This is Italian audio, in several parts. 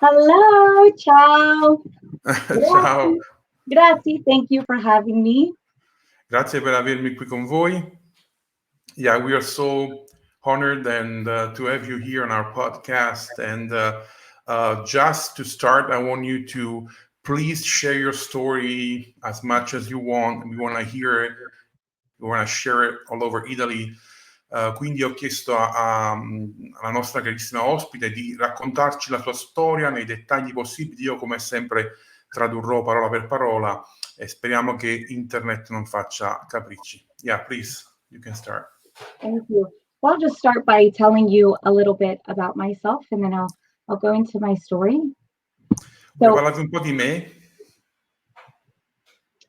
Hello, ciao. Ciao, Grazie. Grazie. Thank you for having me. grazie per avermi qui con voi. Yeah, we are so honored and to have you here on our podcast. And just to start, I want you to please share your story as much as you want. We want to hear it. We want to share it all over Italy. Quindi ho chiesto alla nostra carissima ospite di raccontarci la sua storia nei dettagli possibili. Io, come sempre, tradurrò parola per parola e speriamo che internet non faccia capricci. Yeah, please, you can start. Thank you. Well, I'll just start by telling you a little bit about myself, and then I'll go into my story. Vuoi So parlarti un po' di me?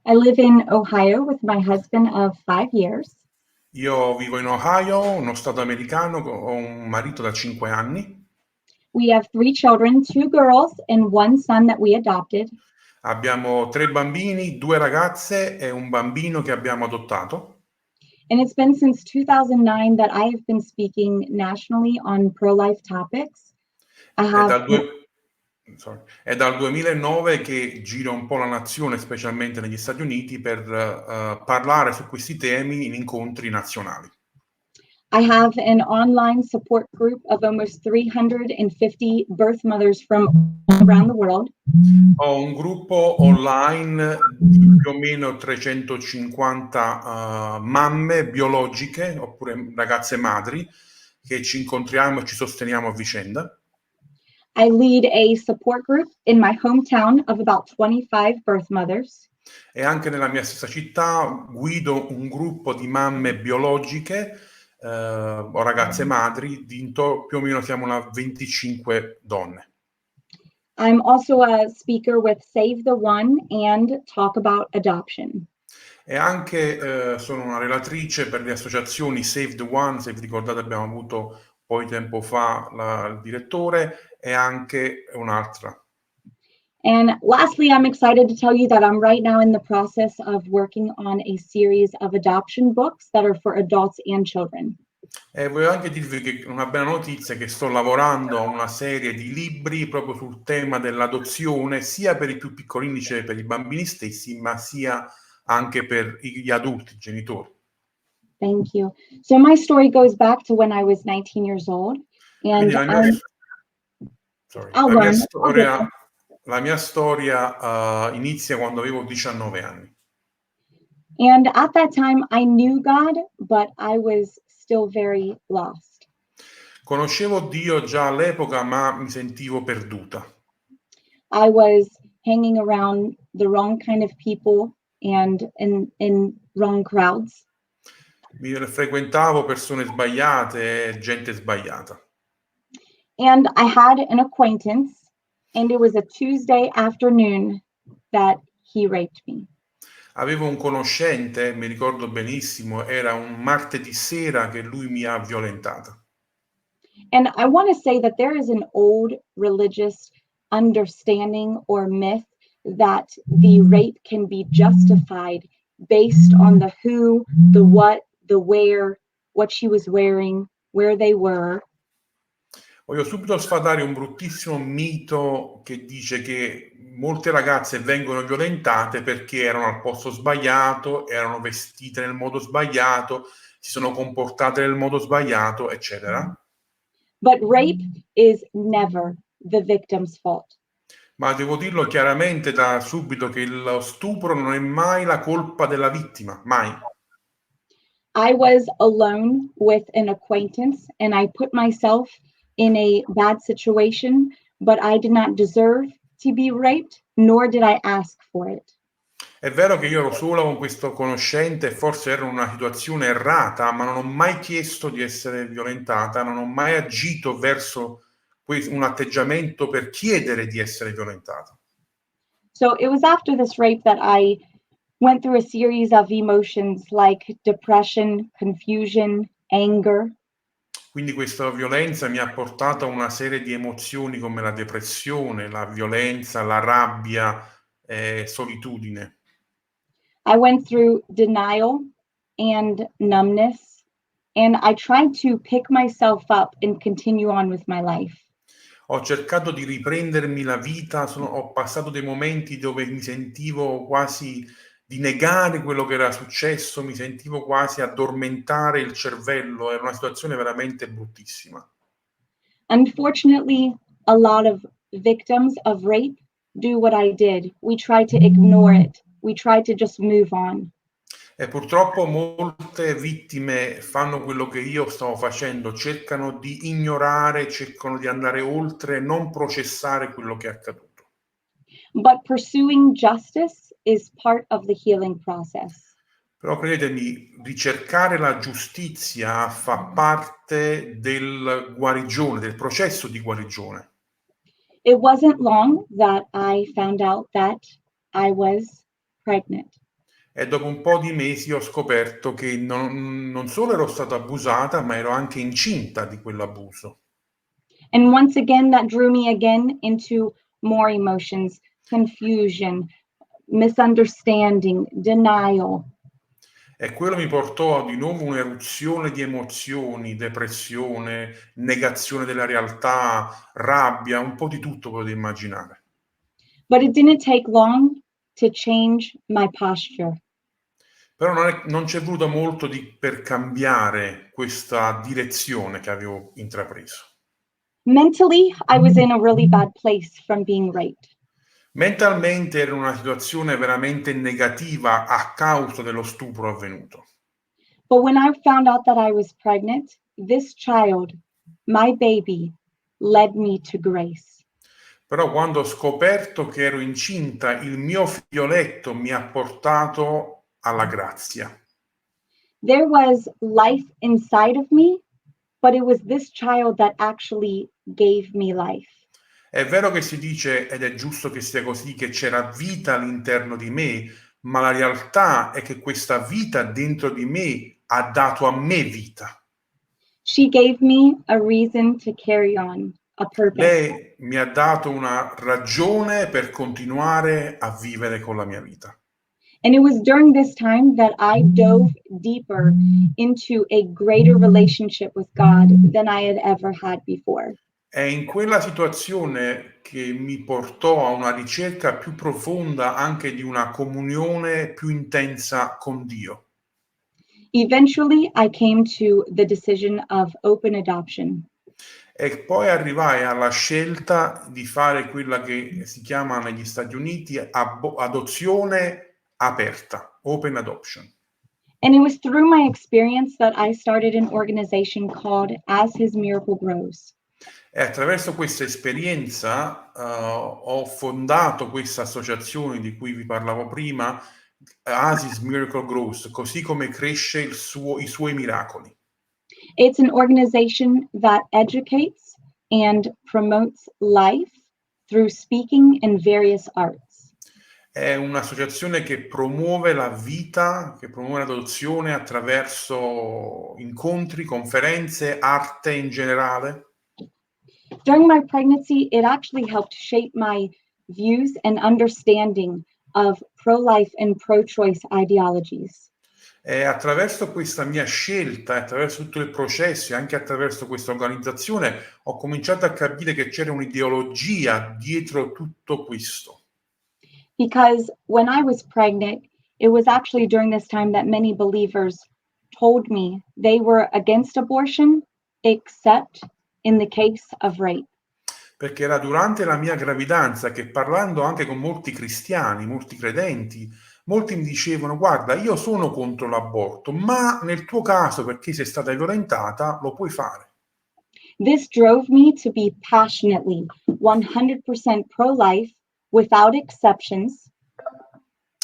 I live in Ohio with my husband of 5 years. Io vivo in Ohio, uno stato americano, ho un marito da 5 anni. We have 3 children, 2 girls and 1 son that we adopted. Abbiamo 3 bambini, 2 ragazze e un bambino che abbiamo adottato. And it's been since 2009 that I have been speaking nationally on pro-life topics. I È have dal, è dal 2009 che giro un po' la nazione, specialmente negli Stati Uniti, per parlare su questi temi in incontri nazionali. I have an online support group of almost 350 birth mothers from all around the world. Ho un gruppo online di più o meno 350 mamme biologiche, oppure ragazze madri, che ci incontriamo e ci sosteniamo a vicenda. I lead a support group in my hometown of about 25 birth mothers. E anche nella mia stessa città guido un gruppo di mamme biologiche o ragazze madri, più o meno siamo una 25 donne. I'm also a speaker with Save the One and Talk About Adoption. E anche sono una relatrice per le associazioni Save the One, se vi ricordate abbiamo avuto poi tempo fa il direttore, e anche un'altra. And lastly, I'm excited to tell you that I'm right now in the process of working on a series of adoption books that are for adults and children. E voglio anche dirvi che una bella notizia è che sto lavorando a una serie di libri proprio sul tema dell'adozione, sia per i più piccolini, cioè per i bambini stessi, ma sia anche per gli adulti, i genitori. Thank you. So my story goes back to when I was 19 years old. And Quindi la mia storia inizia quando avevo 19 anni. And at that time, I knew God, but I was still very lost. Conoscevo Dio già all'epoca, ma mi sentivo perduta. I was hanging around the wrong kind of people and in wrong crowds. Mi frequentavo persone sbagliate, gente sbagliata. And I had an acquaintance, and it was a Tuesday afternoon that he raped me. Avevo un conoscente, mi ricordo benissimo, era un martedì sera che lui mi ha violentata. And I want to say that there is an old religious understanding or myth that the rape can be justified based on the who, the what, the where, what she was wearing, where they were. Voglio subito sfatare un bruttissimo mito che dice che molte ragazze vengono violentate perché erano al posto sbagliato, erano vestite nel modo sbagliato, si sono comportate nel modo sbagliato, eccetera. But rape is never the victim's fault. Ma devo dirlo chiaramente da subito che lo stupro non è mai la colpa della vittima, mai. I was alone with an acquaintance and I put myself in a bad situation, but I did not deserve to be raped, nor did I ask for it. È vero che io ero solo con questo conoscente e forse ero in una situazione errata, ma non ho mai chiesto di essere violentata, non ho mai agito verso un atteggiamento per chiedere di essere violentata. So it was after this rape that I went through a series of emotions like depression, confusion, anger. Quindi questa violenza mi ha portato a una serie di emozioni come la depressione, la violenza, la rabbia, solitudine. I went through denial and numbness, and I tried to pick myself up and continue on with my life. Ho cercato di riprendermi la vita, ho passato dei momenti dove mi sentivo quasi di negare quello che era successo, mi sentivo quasi addormentare il cervello, era una situazione veramente bruttissima. Unfortunately, a lot of victims of rape do what I did. We try to ignore it. We try to just move on. E purtroppo molte vittime fanno quello che io stavo facendo, cercano di ignorare, cercano di andare oltre, non processare quello che è accaduto. But pursuing justice is part of the healing process. Però credetemi, ricercare la giustizia fa parte del guarigione, del processo di guarigione. It wasn't long that I found out that I was pregnant. E dopo un po' di mesi ho scoperto che non solo ero stata abusata, ma ero anche incinta di quell'abuso. And once again, that drew me again into more emotions, confusion, misunderstanding, denial. E quello mi portò di nuovo un'eruzione di emozioni, depressione, negazione della realtà, rabbia, un po' di tutto potete immaginare. But it didn't take long to change my posture. Però non c'è voluto molto per cambiare questa direzione che avevo intrapreso. Mentally, I was in a really bad place from being raped. Mentalmente ero in una situazione veramente negativa a causa dello stupro avvenuto. But when I found out that I was pregnant, this child, my baby, led me to grace. Però quando ho scoperto che ero incinta, il mio figlioletto mi ha portato alla grazia. There was life inside of me, but it was this child that actually gave me life. È vero che si dice, ed è giusto che sia così, che c'era vita all'interno di me, ma la realtà è che questa vita dentro di me ha dato a me vita. She gave me a reason to carry on, a purpose. Lei mi ha dato una ragione per continuare a vivere con la mia vita. And it was during this time that I dove deeper into a greater relationship with God than I had ever had before. È in quella situazione che mi portò a una ricerca più profonda anche di una comunione più intensa con Dio. Eventually, I came to the decision of open adoption. E poi arrivai alla scelta di fare quella che si chiama negli Stati Uniti adozione aperta, open adoption. And it was through my experience that I started an organization called As His Miracle Grows. E attraverso questa esperienza ho fondato questa associazione di cui vi parlavo prima, As Miracle Grows, così come cresce i suoi miracoli. It's an organization that educates and promotes life through speaking and various arts. È un'associazione che promuove la vita, che promuove l'adozione attraverso incontri, conferenze, arte in generale. During my pregnancy, it actually helped shape my views and understanding of pro-life and pro-choice ideologies. E attraverso questa mia scelta, attraverso tutto il processo e anche attraverso questa organizzazione, ho cominciato a capire che c'era un'ideologia dietro tutto questo. Because when I was pregnant, it was actually during this time that many believers told me they were against abortion, except in the case of rape. Perché era durante la mia gravidanza che, parlando anche con molti cristiani, molti credenti, molti mi dicevano: guarda, io sono contro l'aborto, ma nel tuo caso, perché sei stata violentata, lo puoi fare. This drove me to be passionately 100% pro-life without exceptions.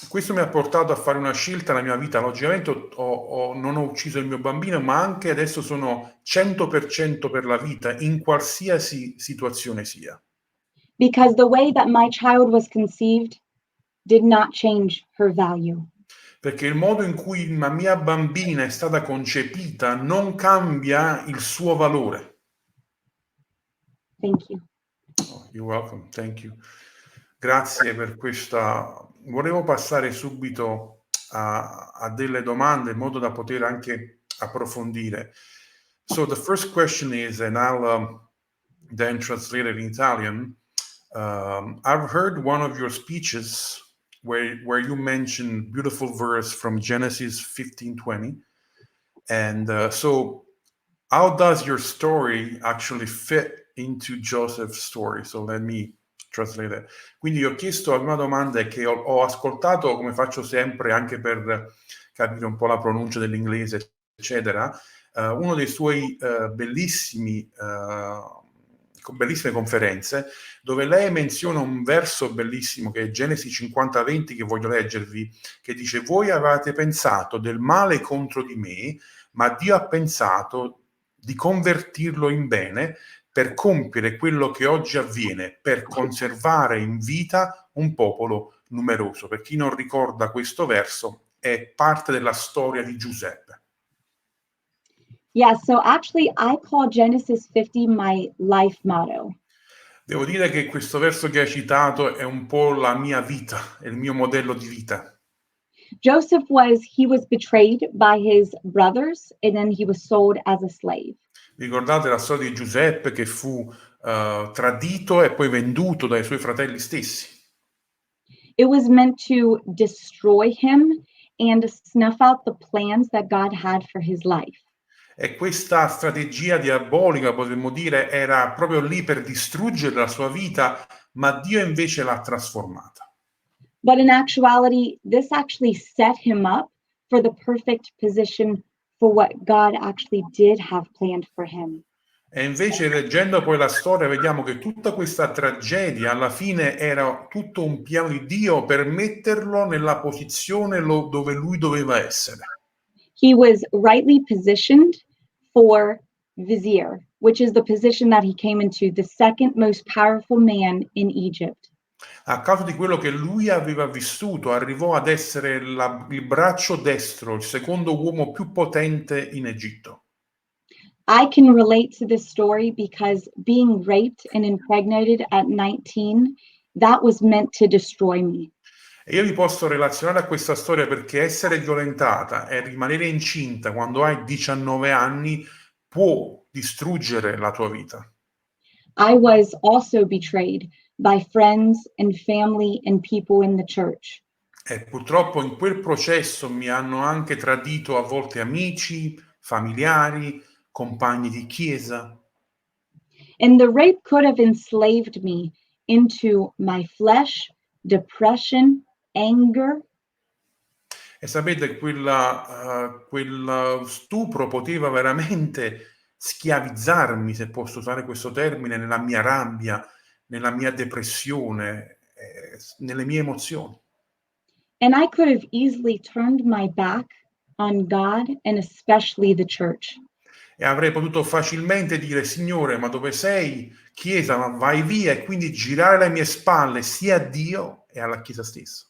Questo mi ha portato a fare una scelta nella mia vita. Logicamente non ho ucciso il mio bambino, ma anche adesso sono 100% per la vita, in qualsiasi situazione sia. Because the way that my child was conceived did not change her value. Perché il modo in cui la mia bambina è stata concepita non cambia il suo valore. Thank you. Oh, you're welcome, thank you. Grazie per questa. Volevo passare subito a delle domande in modo da poter anche approfondire. So the first question is, and then translated in Italian. I've heard one of your speeches where you mentioned beautiful verse from Genesis 15:20, and so how does your story actually fit into Joseph's story? So let me translate it. Quindi io ho chiesto, la prima domanda è che ho ascoltato, come faccio sempre, anche per capire un po' la pronuncia dell'inglese, eccetera, uno dei suoi bellissime conferenze, dove lei menziona un verso bellissimo che è Genesi 50:20, che voglio leggervi, che dice: voi avevate pensato del male contro di me, ma Dio ha pensato di convertirlo in bene per compiere quello che oggi avviene, per conservare in vita un popolo numeroso. Per chi non ricorda questo verso, è parte della storia di Giuseppe. Yeah, so actually, I call Genesis 50 my life motto. Devo dire che questo verso che hai citato è un po' la mia vita, è il mio modello di vita. Joseph he was betrayed by his brothers and then he was sold as a slave. Ricordate la storia di Giuseppe che fu tradito e poi venduto dai suoi fratelli stessi. It was meant to destroy him and snuff out the plans that God had for his life. E questa strategia diabolica, potremmo dire, era proprio lì per distruggere la sua vita, ma Dio invece l'ha trasformata. But in actuality, this actually set him up for the perfect position for what God actually did have planned for him. E invece, leggendo poi la storia, vediamo che tutta questa tragedia alla fine era tutto un piano di Dio per metterlo nella posizione dove lui doveva essere. He was rightly positioned for vizier, which is the position that he came into, the second most powerful man in Egypt. A causa di quello che lui aveva vissuto, arrivò ad essere il braccio destro, il secondo uomo più potente in Egitto. I can relate to this story because being raped and impregnated at 19, that was meant to destroy me. E io mi posso relazionare a questa storia perché essere violentata e rimanere incinta quando hai 19 anni può distruggere la tua vita. I was also betrayed by friends and family and people in the church. E purtroppo in quel processo mi hanno anche tradito a volte amici, familiari, compagni di chiesa. And the rape could have enslaved me into my flesh, depression, anger. E sapete, quel stupro poteva veramente schiavizzarmi, se posso usare questo termine, nella mia rabbia, nella mia depressione, nelle mie emozioni. And I could have easily turned my back on God and especially the church. E avrei potuto facilmente dire: Signore, ma dove sei? Chiesa, ma vai via, e quindi girare le mie spalle sia a Dio e alla Chiesa stessa.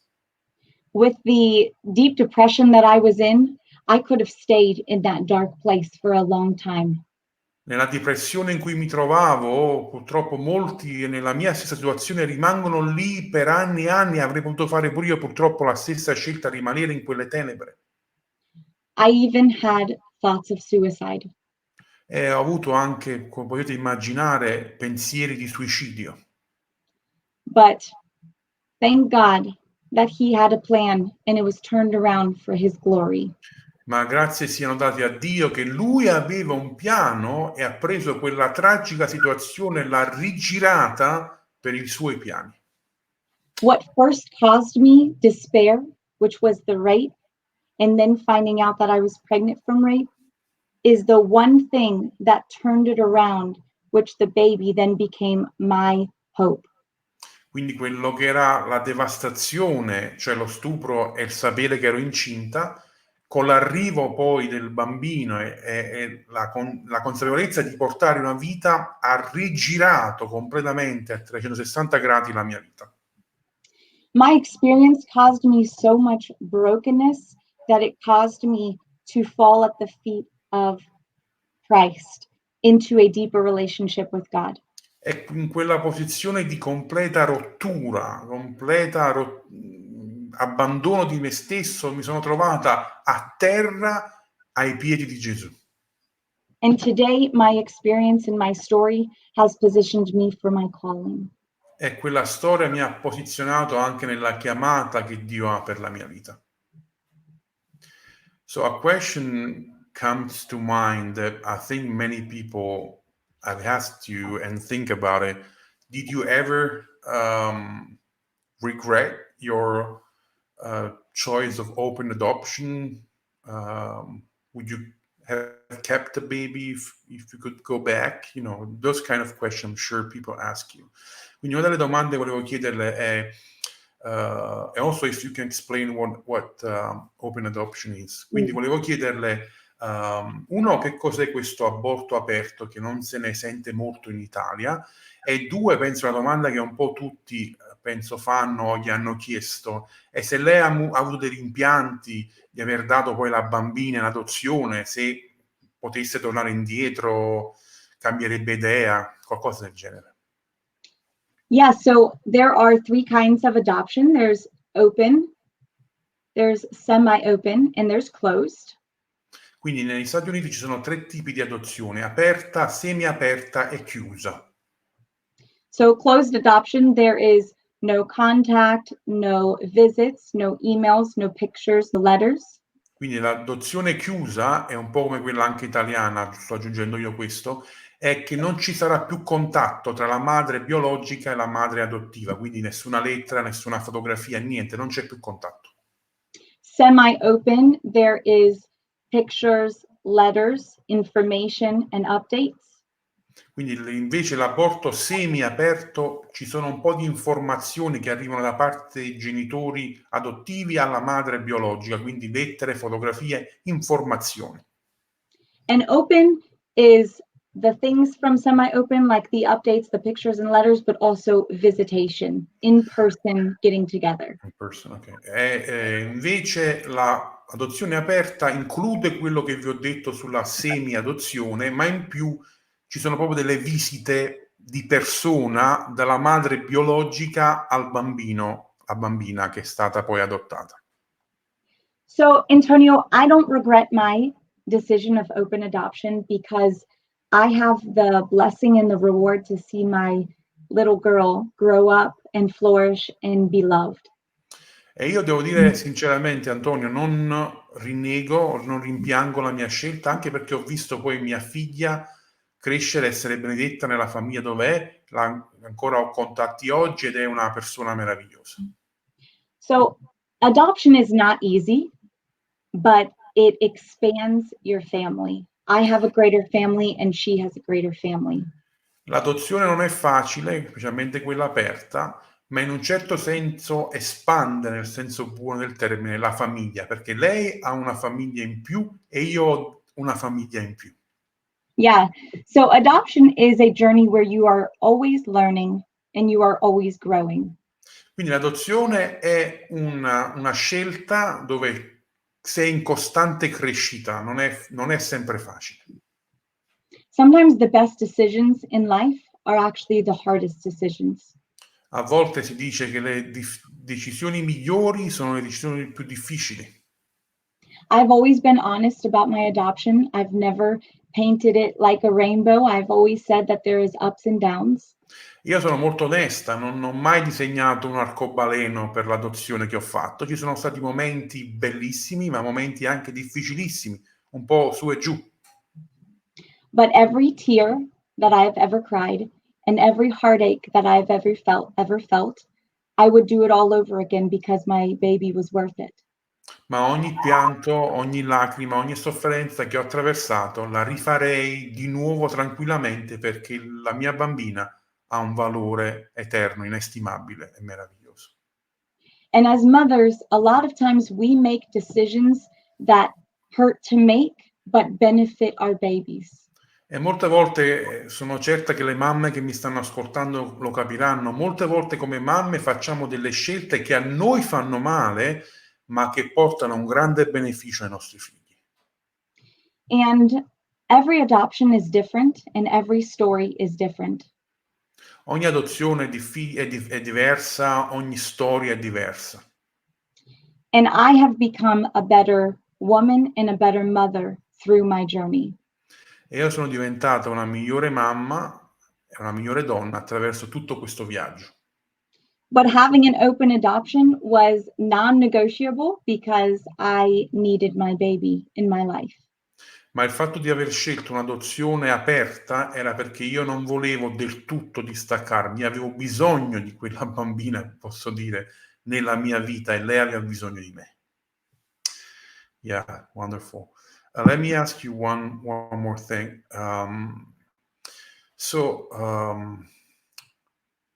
With the deep depression that I was in, I could have stayed in that dark place for a long time. Nella depressione in cui mi trovavo, purtroppo molti nella mia stessa situazione rimangono lì per anni e anni. Avrei potuto fare pure io purtroppo la stessa scelta, rimanere in quelle tenebre. I even had thoughts of suicide. E ho avuto anche, come potete immaginare, pensieri di suicidio. But thank God that He had a plan and it was turned around for His glory. Ma grazie siano dati a Dio che lui aveva un piano e ha preso quella tragica situazione, l'ha rigirata per i suoi piani. What first caused me despair, which was the rape, and then finding out that I was pregnant from rape, is the one thing that turned it around, which the baby then became my hope. Quindi quello che era la devastazione, cioè lo stupro e il sapere che ero incinta, con l'arrivo poi del bambino e la consapevolezza di portare una vita, ha rigirato completamente a 360 gradi la mia vita. My experience caused me so much brokenness that it caused me to fall at the feet of Christ into a deeper relationship with God. E in quella posizione di completa rottura, abbandono di me stesso, mi sono trovata a terra ai piedi di Gesù. And today, my experience and my story has positioned me for my calling. E quella storia mi ha posizionato anche nella chiamata che Dio ha per la mia vita. So a question comes to mind that I think many people have asked you and think about it. Did you ever regret your choice of open adoption? Would you have kept the baby if you could go back? You know, those kind of questions I'm sure people ask you. Quindi una delle domande che volevo chiederle è and also if you can explain what open adoption is. Quindi volevo chiederle uno, che cos'è questo aborto aperto che non se ne sente molto in Italia, e due, penso una domanda che un po' tutti penso fanno o gli hanno chiesto, è se lei ha avuto dei rimpianti di aver dato poi la bambina in adozione, se potesse tornare indietro, cambierebbe idea, qualcosa del genere. Yeah, so there are 3 kinds of adoption. There's open, there's semi-open, and there's closed. Quindi negli Stati Uniti ci sono 3 tipi di adozione: aperta, semi-aperta e chiusa. So closed adoption, there is no contact, no visits, no emails, no pictures, no letters. Quindi l'adozione chiusa è un po' come quella anche italiana, sto aggiungendo io questo, è che non ci sarà più contatto tra la madre biologica e la madre adottiva, quindi nessuna lettera, nessuna fotografia, niente, non c'è più contatto. Semi-open, there is pictures, letters, information, and updates. Quindi invece l'aborto semi-aperto ci sono un po' di informazioni che arrivano da parte dei genitori adottivi alla madre biologica, quindi lettere, fotografie, informazioni. And open is the things from semi-open, like the updates, the pictures and letters, but also visitation, in person, getting together. In person, okay. Invece l'adozione aperta include quello che vi ho detto sulla semi-adozione, ma in più ci sono proprio delle visite di persona dalla madre biologica al bambino, la bambina che è stata poi adottata. So, Antonio, I don't regret my decision of open adoption because I have the blessing and the reward to see my little girl grow up and flourish and be loved. E io devo dire sinceramente, Antonio, non rinnego, non rimpiango la mia scelta, anche perché ho visto poi mia figlia crescere, essere benedetta nella famiglia dove è, ancora ho contatti oggi ed è una persona meravigliosa. So, adoption is not easy, but it expands your family. I have a greater family and she has a greater family. L'adozione non è facile, specialmente quella aperta, ma in un certo senso espande, nel senso buono del termine, la famiglia, perché lei ha una famiglia in più e io ho una famiglia in più. Yeah. So adoption is a journey where you are always learning and you are always growing. Quindi l'adozione è una scelta dove sei in costante crescita, non è sempre facile. Sometimes the best decisions in life are actually the hardest decisions. A volte si dice che le decisioni migliori sono le decisioni più difficili. I've always been honest about my adoption. I've never painted it like a rainbow. I've always said that there is ups and downs. Io sono molto onesta, non ho mai disegnato un arcobaleno per l'adozione che ho fatto. Ci sono stati momenti bellissimi, ma momenti anche difficilissimi, un po' su e giù. But every tear that I've ever cried and every heartache that I've ever felt, I would do it all over again because my baby was worth it. Ma ogni pianto, ogni lacrima, ogni sofferenza che ho attraversato la rifarei di nuovo tranquillamente perché la mia bambina ha un valore eterno, inestimabile e meraviglioso. And as mothers, a lot of times we make decisions that hurt to make but benefit our babies. E molte volte, sono certa che le mamme che mi stanno ascoltando lo capiranno, molte volte come mamme facciamo delle scelte che a noi fanno male, ma che portano un grande beneficio ai nostri figli. And every adoption is different and every story is different. Ogni adozione è diversa, ogni storia è diversa. And I have become a better woman and a better mother through my journey. E io sono diventata una migliore mamma e una migliore donna attraverso tutto questo viaggio. But having an open adoption was non-negotiable because I needed my baby in my life. Ma il fatto di aver scelto un'adozione aperta era perché io non volevo del tutto distaccarmi, avevo bisogno di quella bambina, posso dire, nella mia vita e lei aveva bisogno di me. Yeah, wonderful. Let me ask you one more thing.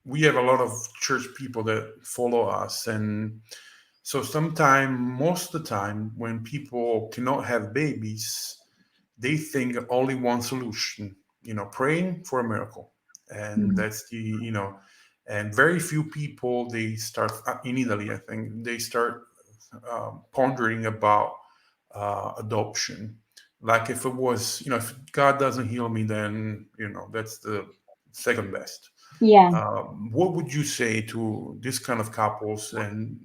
We have a lot of church people that follow us, and so most of the time, when people cannot have babies, they think only one solution, praying for a miracle, and that's and very few people, they start in Italy, I think they start pondering about adoption, like if it was, if God doesn't heal me, then that's the second best. Yeah. What would you say to this kind of couples? And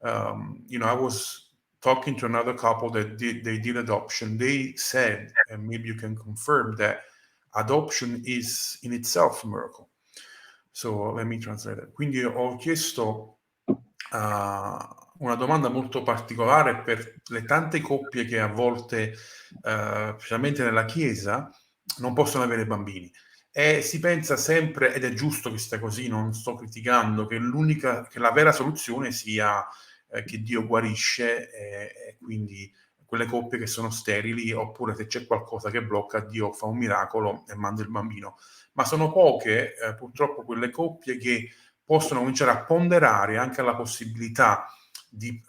I was talking to another couple that did adoption. They said, and maybe you can confirm, that adoption is in itself a miracle. So let me translate it. Quindi ho chiesto una domanda molto particolare per le tante coppie che a volte, specialmente nella Chiesa, non possono avere bambini. E si pensa sempre, ed è giusto che sia così, non sto criticando, che la vera soluzione sia che Dio guarisce e quindi quelle coppie che sono sterili, oppure se c'è qualcosa che blocca, Dio fa un miracolo e manda il bambino. Ma sono poche, purtroppo, quelle coppie che possono cominciare a ponderare anche la possibilità di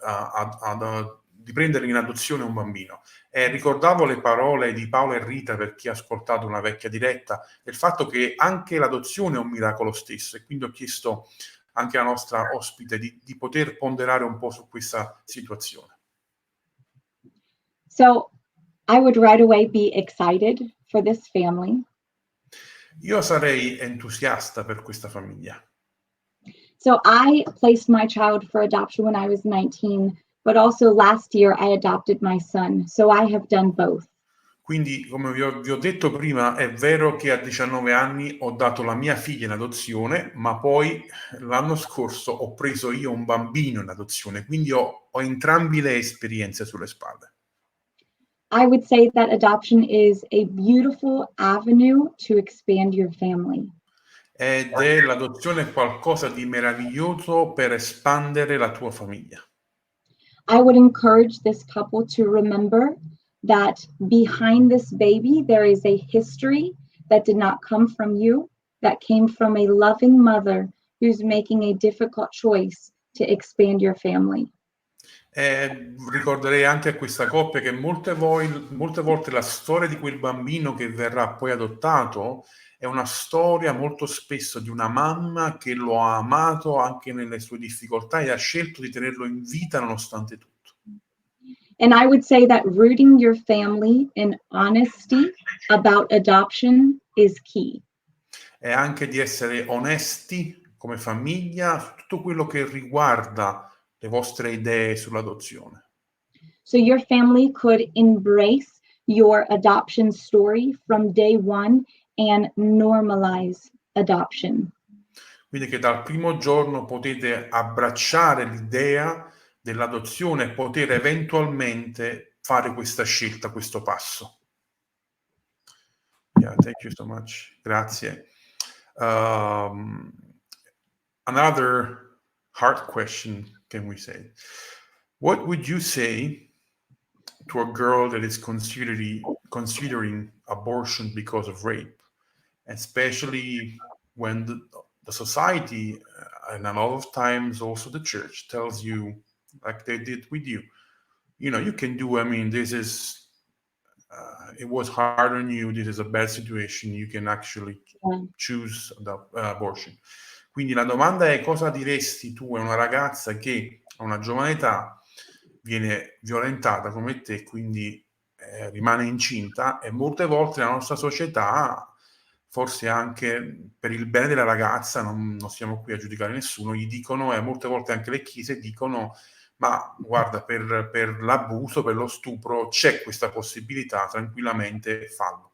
prendere in adozione un bambino. E ricordavo le parole di Paolo e Rita, per chi ha ascoltato una vecchia diretta, del fatto che anche l'adozione è un miracolo stesso, e quindi ho chiesto anche alla nostra ospite di poter ponderare un po' su questa situazione. So I would right away be excited for this family. Io sarei entusiasta per questa famiglia. So I placed my child for adoption when I was 19, but also last year I adopted my son. So I have done both. Quindi, come vi ho detto prima, è vero che a 19 anni ho dato la mia figlia in adozione, ma poi l'anno scorso ho preso io un bambino in adozione, quindi ho entrambi le esperienze sulle spalle. I would say that adoption is a beautiful avenue to expand your family. Ed l'adozione è qualcosa di meraviglioso per espandere la tua famiglia. I would encourage this couple to remember that behind this baby, there is a history that did not come from you, that came from a loving mother who's making a difficult choice to expand your family. Ricorderei anche a questa coppia che molte volte la storia di quel bambino che verrà poi adottato è una storia molto spesso di una mamma che lo ha amato anche nelle sue difficoltà e ha scelto di tenerlo in vita nonostante tutto. And I would say that rooting your family in honesty about adoption is key. E anche di essere onesti come famiglia su tutto quello che riguarda le vostre idee sull'adozione. So your family could embrace your adoption story from day one and normalize adoption. Quindi che dal primo giorno potete abbracciare l'idea dell'adozione e poter eventualmente fare questa scelta, questo passo. Yeah, thank you so much. Grazie. Another hard question, can we say? What would you say to a girl that is considering abortion because of rape, especially when the society and a lot of times also the church tells you, like they did with you, you can do, this is it was hard on you, this is a bad situation, you can actually choose the abortion. Quindi la domanda è: cosa diresti tu a una ragazza che a una giovane età viene violentata come te, quindi rimane incinta, e molte volte la nostra società, forse anche per il bene della ragazza, non siamo qui a giudicare nessuno, gli dicono, e molte volte anche le chiese dicono: ma guarda, per l'abuso, per lo stupro c'è questa possibilità, tranquillamente fallo.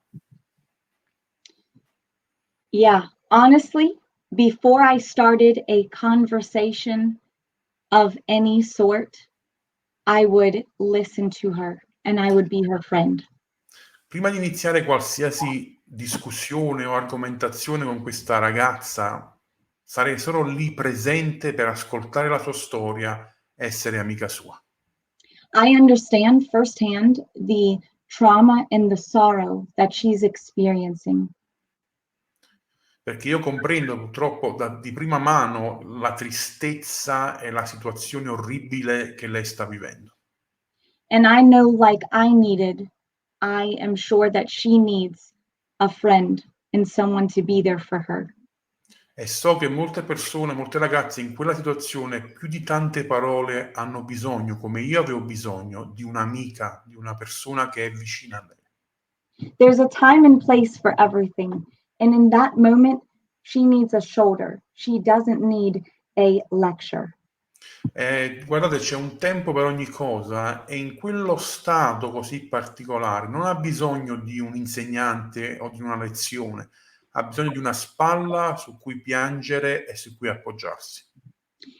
Yeah, honestly, before I started a conversation of any sort, I would listen to her and I would be her friend. Prima di iniziare qualsiasi discussione o argomentazione con questa ragazza, sarei solo lì presente per ascoltare la sua storia, essere amica sua. I understand firsthand the trauma and the sorrow that she's experiencing. Perché io comprendo purtroppo di prima mano la tristezza e la situazione orribile che lei sta vivendo. And I know, like I needed, I am sure that she needs a friend and someone to be there for her. E so che molte persone, molte ragazze in quella situazione, più di tante parole, hanno bisogno, come io avevo bisogno, di un'amica, di una persona che è vicina a lei. There's a time and place for everything. And in that moment, she needs a shoulder. She doesn't need a lecture. Guardate, c'è un tempo per ogni cosa e in quello stato così particolare non ha bisogno di un insegnante o di una lezione, ha bisogno di una spalla su cui piangere e su cui appoggiarsi.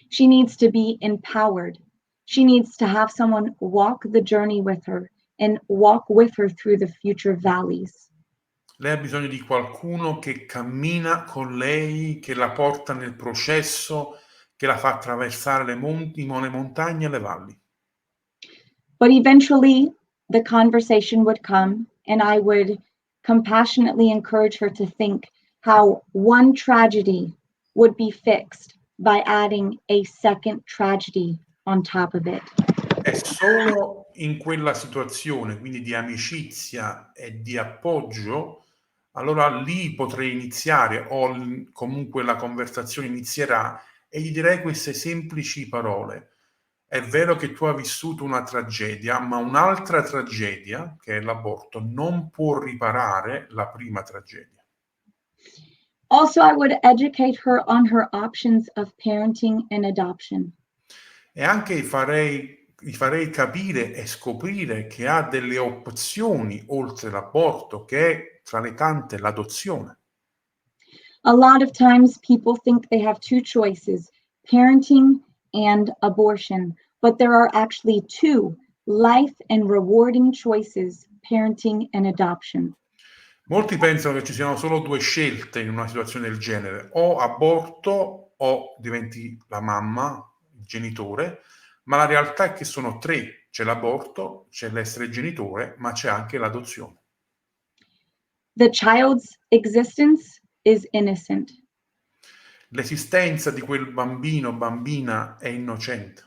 She needs to be empowered. She needs to have someone walk the journey with her and walk with her through the future valleys. Lei ha bisogno di qualcuno che cammina con lei, che la porta nel processo, che la fa attraversare le montagne e le valli. But eventually, the conversation would come, and I would compassionately encourage her to think how one tragedy would be fixed by adding a second tragedy on top of it. È solo in quella situazione, quindi di amicizia e di appoggio, allora lì potrei iniziare o comunque la conversazione inizierà e gli direi queste semplici parole. È vero che tu hai vissuto una tragedia, ma un'altra tragedia, che è l'aborto, non può riparare la prima tragedia. Also, I would educate her on her options of parenting and adoption. E anche gli farei capire e scoprire che ha delle opzioni oltre l'aborto, che è tra le tante l'adozione. A lot of times, people think they have two choices, parenting and abortion, but there are actually two life and rewarding choices, parenting and adoption. Molti pensano che ci siano solo due scelte in una situazione del genere, o aborto o diventi la mamma, il genitore, ma la realtà è che sono tre. C'è l'aborto, c'è l'essere genitore, ma c'è anche l'adozione. The child's existence is innocent, L'esistenza di quel bambino o bambina è innocente.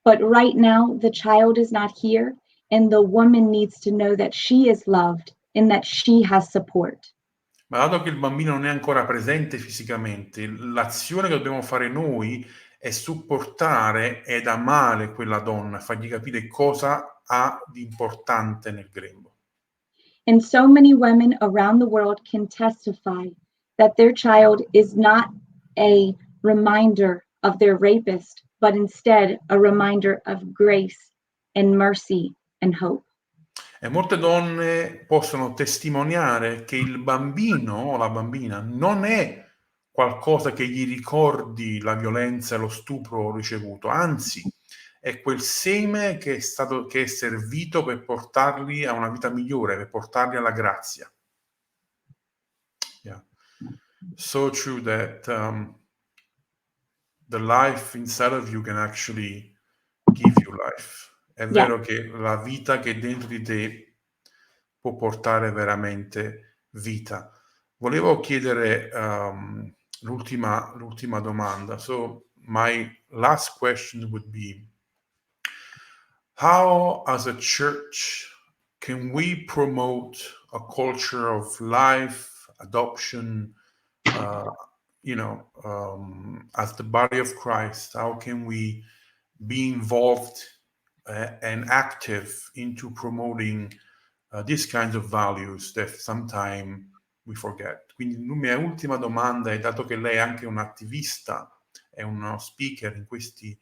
but right now the child is not here, and the woman needs to know that she is loved and that she has support. Ma dato che il bambino non è ancora presente fisicamente, l'azione che dobbiamo fare noi è supportare ed amare quella donna, fargli capire cosa ha di importante nel grembo. And so many women around the world can testify that their child is not a reminder of their rapist, but instead a reminder of grace and mercy and hope. E molte donne possono testimoniare che il bambino o la bambina non è qualcosa che gli ricordi la violenza e lo stupro ricevuto, anzi è quel seme che è servito per portarli a una vita migliore, per portarli alla grazia. Yeah. So true that the life inside of you can actually give you life. È vero che la vita che è dentro di te può portare veramente vita. Volevo chiedere l'ultima domanda. So my last question would be, how as a church can we promote a culture of life, adoption, as the body of Christ? How can we be involved and active into promoting these kinds of values that sometimes we forget? Quindi la mia ultima domanda è, dato che lei è anche un attivista, è uno speaker in questi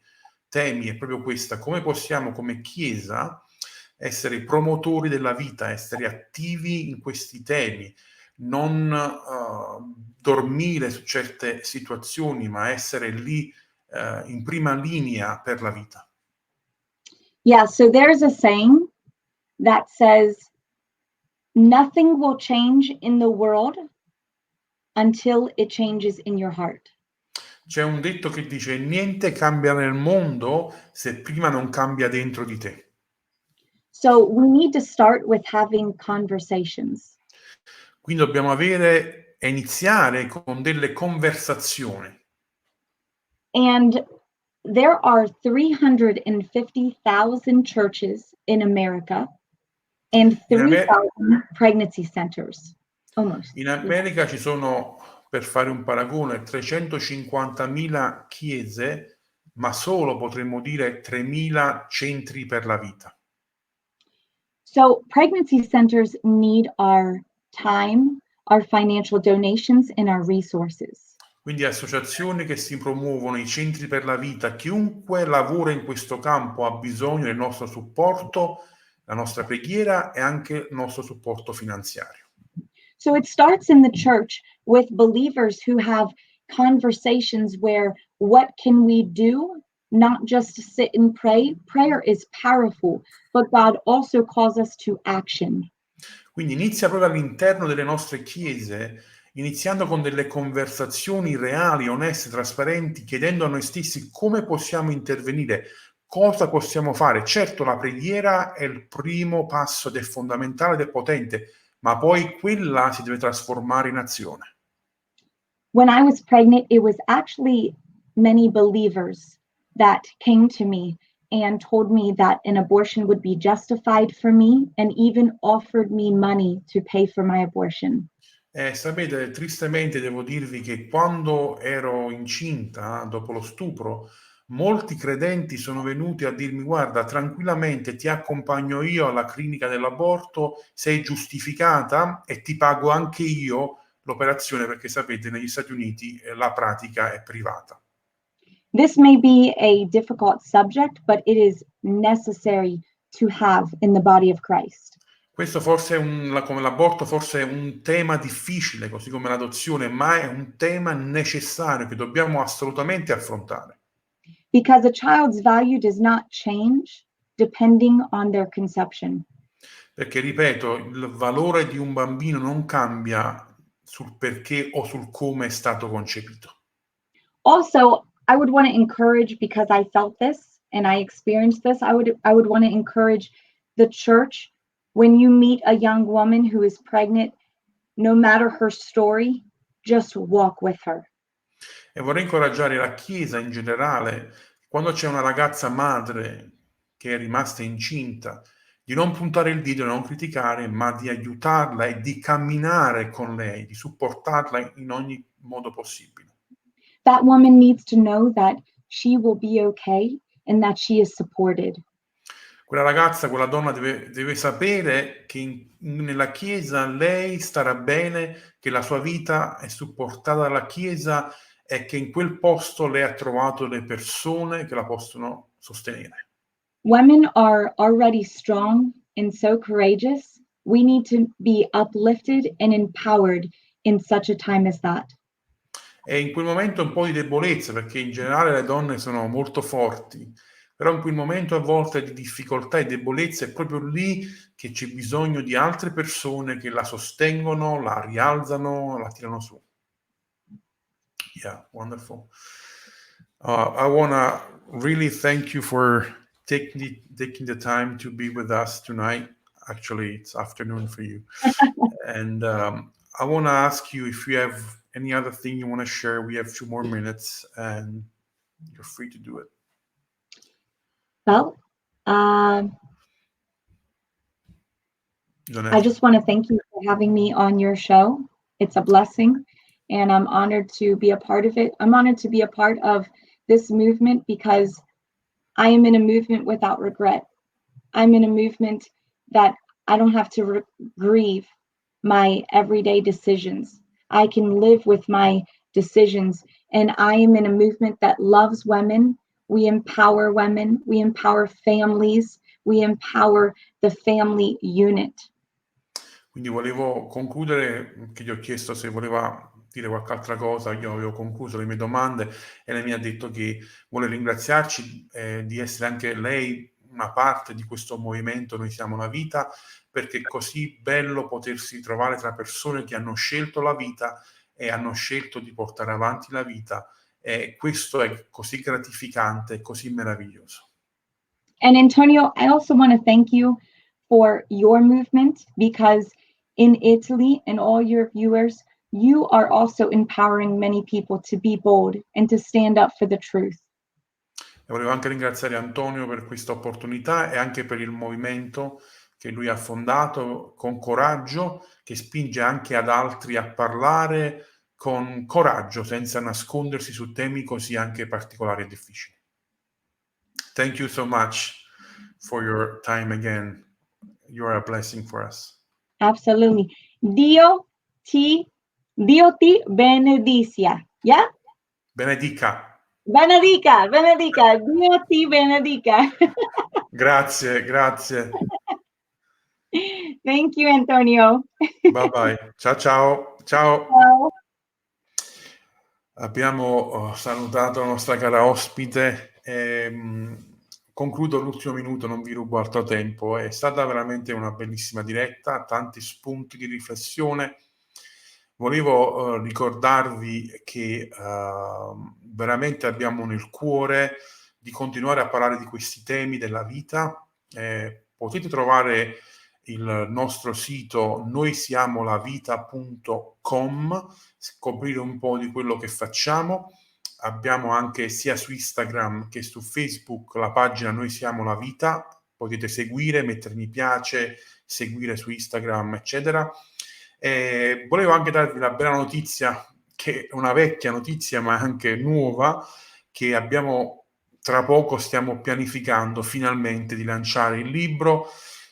temi, è proprio questa: come possiamo come Chiesa essere promotori della vita, essere attivi in questi temi, non dormire su certe situazioni, ma essere lì in prima linea per la vita. Yeah, so there's a saying that says, nothing will change in the world until it changes in your heart. C'è un detto che dice: niente cambia nel mondo se prima non cambia dentro di te. So we need to start with having conversations. Quindi dobbiamo avere e iniziare con delle conversazioni. And there are 350,000 churches in America and In, Amer- 3,000 pregnancy centers. Almost. in America ci sono, per fare un paragone, 350.000 chiese, ma solo potremmo dire 3.000 centri per la vita. So pregnancy centers need our time, our financial donations, and our resources. Quindi associazioni che si promuovono, i centri per la vita, chiunque lavora in questo campo ha bisogno del nostro supporto, la nostra preghiera e anche il nostro supporto finanziario. So it starts in the church with believers who have conversations where what can we do? Not just to sit and pray. Prayer is powerful, but God also calls us to action. Quindi inizia proprio all'interno delle nostre chiese, iniziando con delle conversazioni reali, oneste, trasparenti, chiedendo a noi stessi come possiamo intervenire, cosa possiamo fare. Certo, la preghiera è il primo passo ed è fondamentale ed è potente, ma poi quella si deve trasformare in azione. When I was pregnant, it was actually many believers that came to me and told me that an abortion would be justified for me and even offered me money to pay for my abortion. Sapete, tristemente devo dirvi che quando ero incinta, dopo lo stupro, molti credenti sono venuti a dirmi: guarda, tranquillamente ti accompagno io alla clinica dell'aborto, sei giustificata e ti pago anche io l'operazione, perché sapete, negli Stati Uniti la pratica è privata. This may be a difficult subject, but it is necessary to have in the body of Christ. Questo forse come l'aborto forse è un tema difficile, così come l'adozione, ma è un tema necessario che dobbiamo assolutamente affrontare. Because a child's value does not change depending on their conception. Perché, ripeto, il valore di un bambino non cambia sul perché o sul come è stato concepito. Also, I would want to encourage, because I felt this and I experienced this, I would want to encourage the church, when you meet a young woman who is pregnant, no matter her story, just walk with her. E vorrei incoraggiare la Chiesa in generale, quando c'è una ragazza madre che è rimasta incinta, di non puntare il dito, non criticare, ma di aiutarla e di camminare con lei, di supportarla in ogni modo possibile. That woman needs to know that she will be okay and that she is supported. Quella ragazza, quella donna deve sapere che nella Chiesa lei starà bene, che la sua vita è supportata dalla Chiesa e che in quel posto lei ha trovato le persone che la possono sostenere. Women are already strong and so courageous. We need to be uplifted and empowered in such a time as that. E in quel momento un po' di debolezza, perché in generale le donne sono molto forti, però in quel momento a volte di difficoltà e debolezza è proprio lì che c'è bisogno di altre persone che la sostengono, la rialzano, la tirano su. Yeah, wonderful. I want to really thank you for taking the time to be with us tonight. Actually, it's afternoon for you. And I want to ask you if you have any other thing you want to share. We have 2 more minutes and you're free to do it. Well, You don't have I to. just want to thank you for having me on your show. It's a blessing, and I'm honored to be a part of it. I'm honored to be a part of this movement because I am in a movement without regret. I'm in a movement that I don't have to grieve my everyday decisions. I can live with my decisions, and I am in a movement that loves women. We empower women, we empower families, we empower the family unit. Quindi volevo concludere, che gli ho chiesto se voleva dire qualche altra cosa, io avevo concluso le mie domande e lei mi ha detto che vuole ringraziarci di essere anche lei una parte di questo movimento Noi siamo la vita, perché è così bello potersi trovare tra persone che hanno scelto la vita e hanno scelto di portare avanti la vita, e questo è così gratificante e così meraviglioso. And Antonio, I also want to thank you for your movement, because in Italy and all your viewers, you are also empowering many people to be bold and to stand up for the truth. E volevo anche ringraziare Antonio per questa opportunità e anche per il movimento che lui ha fondato con coraggio, che spinge anche ad altri a parlare con coraggio, senza nascondersi su temi così anche particolari e difficili. Thank you so much for your time again. You are a blessing for us. Absolutely. Dio ti benedica. Yeah? Benedica. Benedica. Dio ti benedica. Grazie, grazie. Thank you, Antonio. Bye bye. Ciao ciao. Ciao. Ciao. Abbiamo salutato la nostra cara ospite. Concludo l'ultimo minuto, non vi rubo altro tempo. È stata veramente una bellissima diretta, tanti spunti di riflessione. Volevo ricordarvi che veramente abbiamo nel cuore di continuare a parlare di questi temi della vita. Potete trovare il nostro sito noisiamolavita.com, scoprire un po' di quello che facciamo. Abbiamo anche sia su Instagram che su Facebook la pagina Noi Siamo la Vita, potete seguire, mettere mi piace, seguire su Instagram, eccetera. Volevo anche darvi la bella notizia, che è una vecchia notizia ma anche nuova, che abbiamo tra poco, stiamo pianificando finalmente di lanciare il libro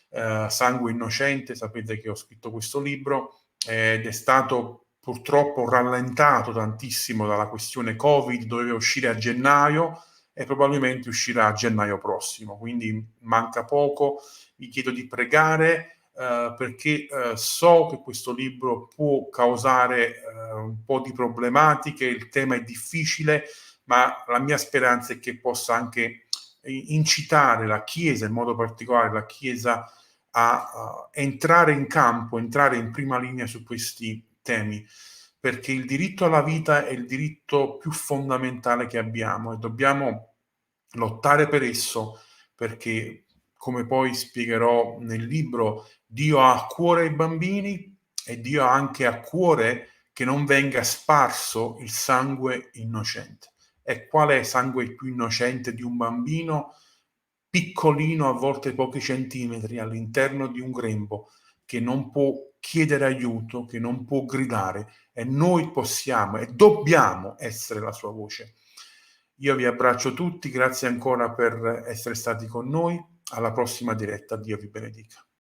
Sangue Innocente. Sapete che ho scritto questo libro ed è stato purtroppo rallentato tantissimo dalla questione Covid, doveva uscire a gennaio e probabilmente uscirà a gennaio prossimo, quindi manca poco. Vi chiedo di pregare perché so che questo libro può causare un po' di problematiche, il tema è difficile, ma la mia speranza è che possa anche incitare la Chiesa, in modo particolare la Chiesa, a entrare in campo, entrare in prima linea su questi temi, perché il diritto alla vita è il diritto più fondamentale che abbiamo e dobbiamo lottare per esso, perché, come poi spiegherò nel libro, Dio ha a cuore i bambini e Dio ha anche a cuore che non venga sparso il sangue innocente. E qual è il sangue più innocente di un bambino piccolino, a volte pochi centimetri, all'interno di un grembo, che non può chiedere aiuto, che non può gridare, e noi possiamo e dobbiamo essere la sua voce. Io vi abbraccio tutti, grazie ancora per essere stati con noi. Alla prossima diretta, Dio vi benedica.